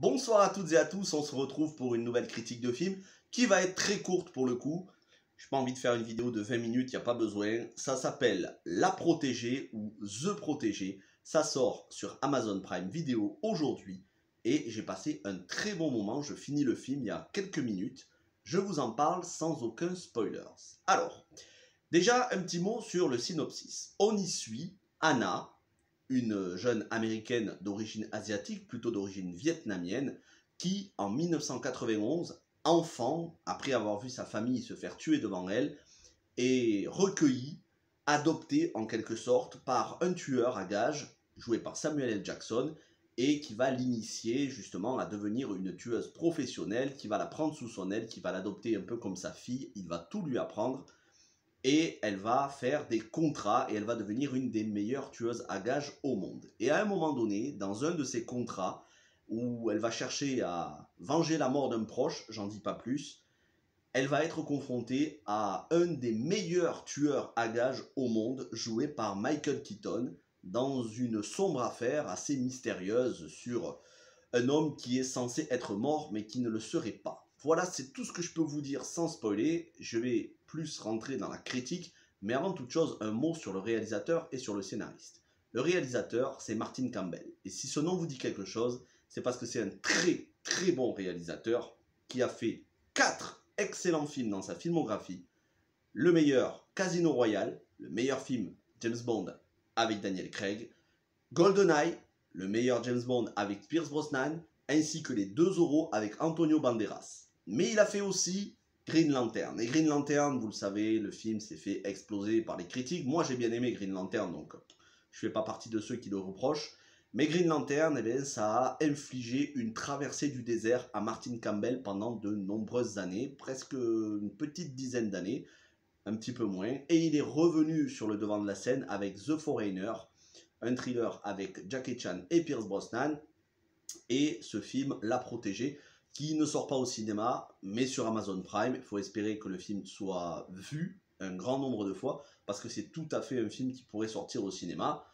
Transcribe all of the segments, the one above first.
Bonsoir à toutes et à tous, on se retrouve pour une nouvelle critique de film qui va être très courte pour le coup. Je n'ai pas envie de faire une vidéo de 20 minutes, il n'y a pas besoin. Ça s'appelle La Protégée ou The Protégée. Ça sort sur Amazon Prime Video aujourd'hui et j'ai passé un très bon moment. Je finis le film il y a quelques minutes. Je vous en parle sans aucun spoiler. Alors, déjà un petit mot sur le synopsis. On y suit Anna, une jeune américaine d'origine asiatique, plutôt d'origine vietnamienne, qui, en 1991, enfant, après avoir vu sa famille se faire tuer devant elle, est recueillie, adoptée en quelque sorte par un tueur à gages, joué par Samuel L. Jackson, et qui va l'initier justement à devenir une tueuse professionnelle, qui va la prendre sous son aile, qui va l'adopter un peu comme sa fille, il va tout lui apprendre, et elle va faire des contrats et elle va devenir une des meilleures tueuses à gages au monde. Et à un moment donné, dans un de ces contrats, où elle va chercher à venger la mort d'un proche, j'en dis pas plus, elle va être confrontée à un des meilleurs tueurs à gages au monde, joué par Michael Keaton, dans une sombre affaire assez mystérieuse sur un homme qui est censé être mort mais qui ne le serait pas. Voilà, c'est tout ce que je peux vous dire sans spoiler. Je vais plus rentrer dans la critique, mais avant toute chose, un mot sur le réalisateur et sur le scénariste. Le réalisateur, c'est Martin Campbell. Et si ce nom vous dit quelque chose, c'est parce que c'est un très bon réalisateur qui a fait 4 excellents films dans sa filmographie. Le meilleur, Casino Royale, le meilleur film, James Bond, avec Daniel Craig. GoldenEye, le meilleur James Bond avec Pierce Brosnan, ainsi que les 2 Zorro avec Antonio Banderas. Mais il a fait aussi Green Lantern. Et Green Lantern, vous le savez, le film s'est fait exploser par les critiques. Moi, j'ai bien aimé Green Lantern, donc je ne fais pas partie de ceux qui le reprochent. Mais Green Lantern, eh bien, ça a infligé une traversée du désert à Martin Campbell pendant de nombreuses années, presque une petite dizaine d'années, un petit peu moins. Et il est revenu sur le devant de la scène avec The Foreigner, un thriller avec Jackie Chan et Pierce Brosnan, et ce film La Protégée, qui ne sort pas au cinéma, mais sur Amazon Prime. Il faut espérer que le film soit vu un grand nombre de fois, parce que c'est tout à fait un film qui pourrait sortir au cinéma.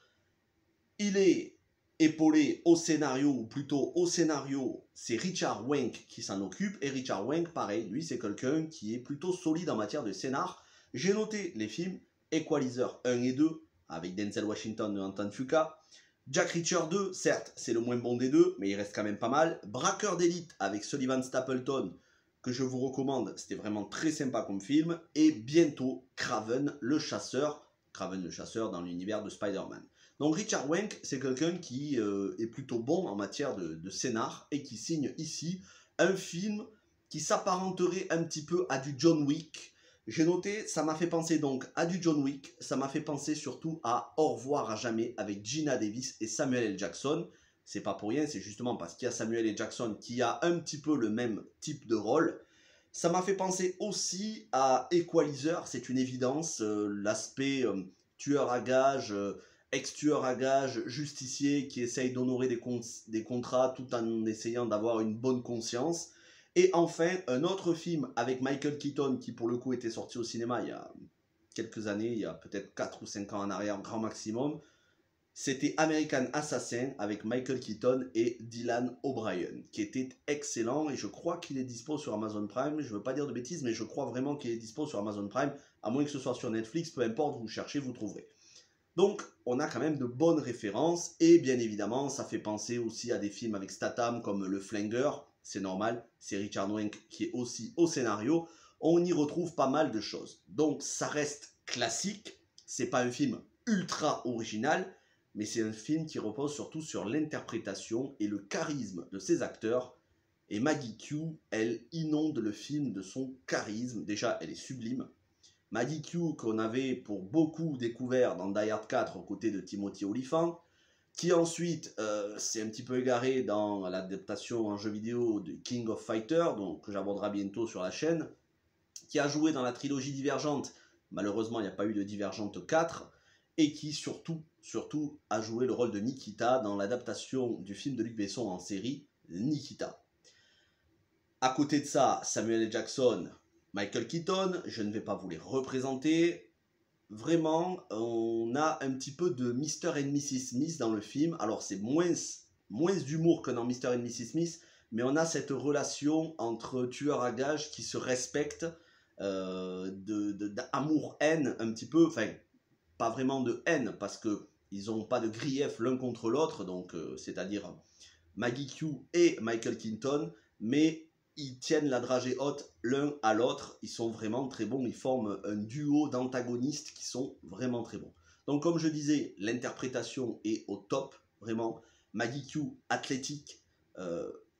Il est épaulé au scénario, ou plutôt au scénario, c'est Richard Wenk qui s'en occupe, et Richard Wenk, pareil, lui c'est quelqu'un qui est plutôt solide en matière de scénar. J'ai noté les films Equalizer 1 et 2, avec Denzel Washington et Anton Fuqua. Jack Reacher 2, certes, c'est le moins bon des deux, mais il reste quand même pas mal. Braqueur d'élite avec Sullivan Stapleton, que je vous recommande, c'était vraiment très sympa comme film. Et bientôt, Kraven le chasseur dans l'univers de Spider-Man. Donc Richard Wenk, c'est quelqu'un qui est plutôt bon en matière de scénar et qui signe ici un film qui s'apparenterait un petit peu à du John Wick. J'ai noté, ça m'a fait penser donc à du John Wick, ça m'a fait penser surtout à Au revoir à jamais avec Gina Davis et Samuel L. Jackson. C'est pas pour rien, c'est justement parce qu'il y a Samuel L. Jackson qui a un petit peu le même type de rôle. Ça m'a fait penser aussi à Equalizer, c'est une évidence, l'aspect tueur à gages, ex-tueur à gages, justicier qui essaye d'honorer des contrats tout en essayant d'avoir une bonne conscience. Et enfin, un autre film avec Michael Keaton qui pour le coup était sorti au cinéma il y a quelques années, il y a peut-être 4 ou 5 ans en arrière, grand maximum. C'était American Assassin avec Michael Keaton et Dylan O'Brien, qui était excellent et je crois qu'il est dispo sur Amazon Prime. Je ne veux pas dire de bêtises, mais je crois vraiment qu'il est dispo sur Amazon Prime, à moins que ce soit sur Netflix, peu importe, vous cherchez, vous trouverez. Donc, on a quand même de bonnes références, et bien évidemment, ça fait penser aussi à des films avec Statham comme Le Flingueur, c'est normal, c'est Richard Wenk qui est aussi au scénario, on y retrouve pas mal de choses. Donc, ça reste classique, c'est pas un film ultra original, mais c'est un film qui repose surtout sur l'interprétation et le charisme de ses acteurs, et Maggie Q, elle inonde le film de son charisme, déjà elle est sublime. Maggie Q, qu'on avait pour beaucoup découvert dans Die Hard 4 aux côtés de Timothy Olyphant, qui ensuite s'est un petit peu égaré dans l'adaptation en jeu vidéo de King of Fighters, donc, que j'aborderai bientôt sur la chaîne, qui a joué dans la trilogie Divergente, malheureusement il n'y a pas eu de Divergente 4, et qui surtout a joué le rôle de Nikita dans l'adaptation du film de Luc Besson en série, Nikita. À côté de ça, Samuel L. Jackson, Michael Keaton, je ne vais pas vous les représenter. Vraiment, on a un petit peu de Mr. and Mrs. Smith dans le film. Alors c'est moins d'humour que dans Mr. and Mrs. Smith, mais on a cette relation entre tueurs à gages qui se respectent, d'amour-haine un petit peu, enfin, pas vraiment de haine, parce que ils n'ont pas de grief l'un contre l'autre, donc c'est-à-dire Maggie Q et Michael Keaton, mais ils tiennent la dragée haute l'un à l'autre, ils sont vraiment très bons, ils forment un duo d'antagonistes qui sont vraiment très bons. Donc comme je disais, l'interprétation est au top, vraiment. Maggie Q, athlétique,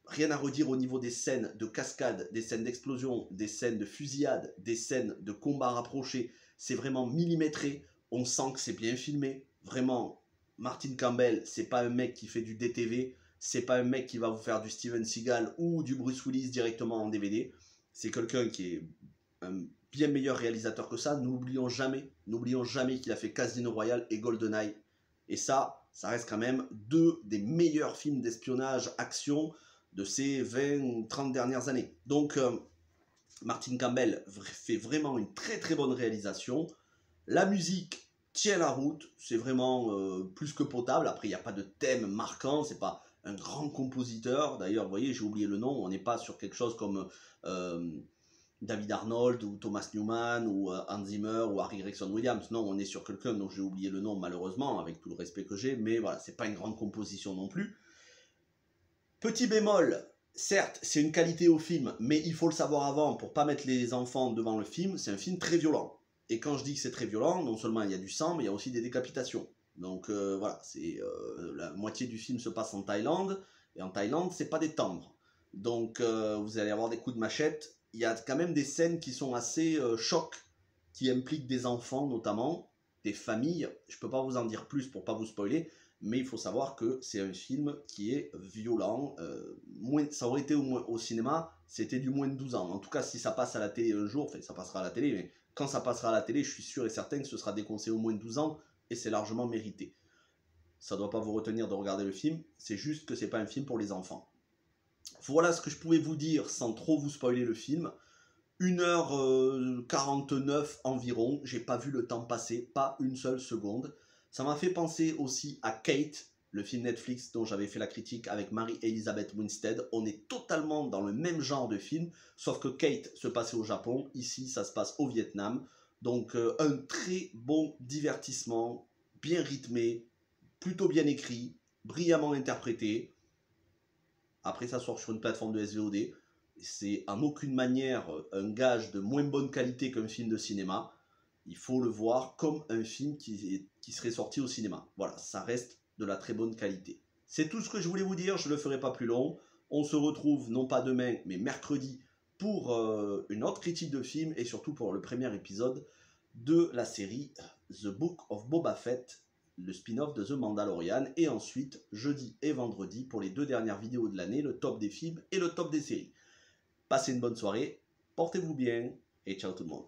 rien à redire au niveau des scènes de cascade, des scènes d'explosion, des scènes de fusillade, des scènes de combat rapproché, c'est vraiment millimétré, on sent que c'est bien filmé, vraiment. Martin Campbell, c'est pas un mec qui fait du DTV, c'est pas un mec qui va vous faire du Steven Seagal ou du Bruce Willis directement en DVD. C'est quelqu'un qui est un bien meilleur réalisateur que ça. N'oublions jamais qu'il a fait Casino Royale et GoldenEye. Et ça reste quand même deux des meilleurs films d'espionnage action de ces 20-30 dernières années. Donc, Martin Campbell fait vraiment une très très bonne réalisation. La musique tient la route, c'est vraiment plus que potable. Après, il n'y a pas de thème marquant, c'est pas un grand compositeur. D'ailleurs, vous voyez, j'ai oublié le nom, on n'est pas sur quelque chose comme David Arnold ou Thomas Newman ou Hans Zimmer ou Harry Gregson Williams. Non, on est sur quelqu'un dont j'ai oublié le nom malheureusement, avec tout le respect que j'ai, mais voilà, c'est pas une grande composition non plus. Petit bémol, certes, c'est une qualité au film, mais il faut le savoir avant pour pas mettre les enfants devant le film, c'est un film très violent. Et quand je dis que c'est très violent, non seulement il y a du sang, mais il y a aussi des décapitations. Donc voilà, la moitié du film se passe en Thaïlande, et en Thaïlande, c'est pas des tendres. Donc vous allez avoir des coups de machette. Il y a quand même des scènes qui sont assez chocs, qui impliquent des enfants notamment, des familles. Je peux pas vous en dire plus pour pas vous spoiler, mais il faut savoir que c'est un film qui est violent. Ça aurait été au cinéma, c'était du moins de 12 ans. En tout cas, si ça passe à la télé un jour, enfin ça passera à la télé, mais quand ça passera à la télé, je suis sûr et certain que ce sera déconseillé au moins de 12 ans, et c'est largement mérité. Ça ne doit pas vous retenir de regarder le film, c'est juste que c'est pas un film pour les enfants. Voilà ce que je pouvais vous dire sans trop vous spoiler le film. 1h49 environ, j'ai pas vu le temps passer, pas une seule seconde. Ça m'a fait penser aussi à Kate, le film Netflix dont j'avais fait la critique avec Mary-Elizabeth Winstead. On est totalement dans le même genre de film, sauf que Kate se passait au Japon, ici ça se passe au Vietnam. Donc un très bon divertissement, bien rythmé, plutôt bien écrit, brillamment interprété. Après ça sort sur une plateforme de SVOD. C'est en aucune manière un gage de moins bonne qualité qu'un film de cinéma. Il faut le voir comme un film qui serait sorti au cinéma. Voilà, ça reste de la très bonne qualité. C'est tout ce que je voulais vous dire, je ne le ferai pas plus long. On se retrouve non pas demain, mais mercredi pour une autre critique de film et surtout pour le premier épisode de la série The Book of Boba Fett, le spin-off de The Mandalorian, et ensuite jeudi et vendredi pour les 2 dernières vidéos de l'année, le top des films et le top des séries. Passez une bonne soirée, portez-vous bien et ciao tout le monde.